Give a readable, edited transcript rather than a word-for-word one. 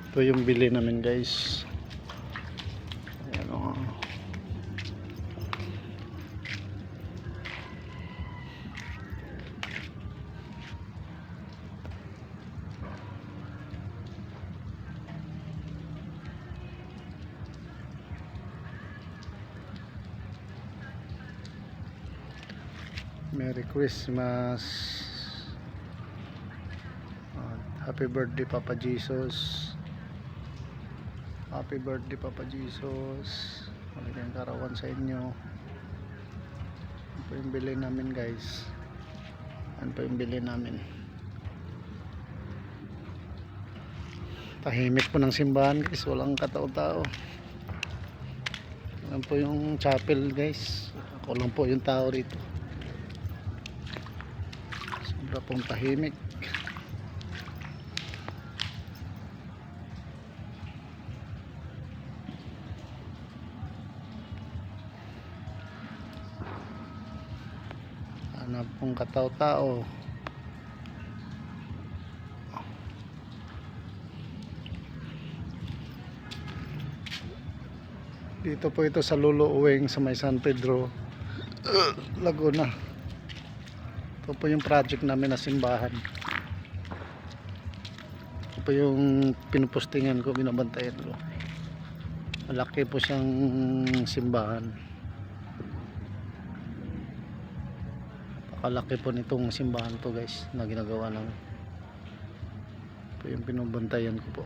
Ito yung bili namin guys. Ayan o. Merry Christmas. Happy birthday Papa Jesus. Happy birthday Papa Jesus. Maligayang karawan sa inyo. Ano po yung bili namin guys? Ano po yung bili namin? Tahimik po ng simbahan guys. Walang katao-tao. Ayan po yung chapel guys. Ako lang po yung tao rito. Sobra pong tahimik. Ano pong katao-tao. Dito po ito sa Luluuwing sa may San Pedro, Laguna. Ito po yung project namin na simbahan. Ito po yung pinupostingan ko, binabantayan ko. Malaki po siyang simbahan. Napakalaki po nitong simbahan to guys na ginagawa namin. Ito yung pinubantayan ko po.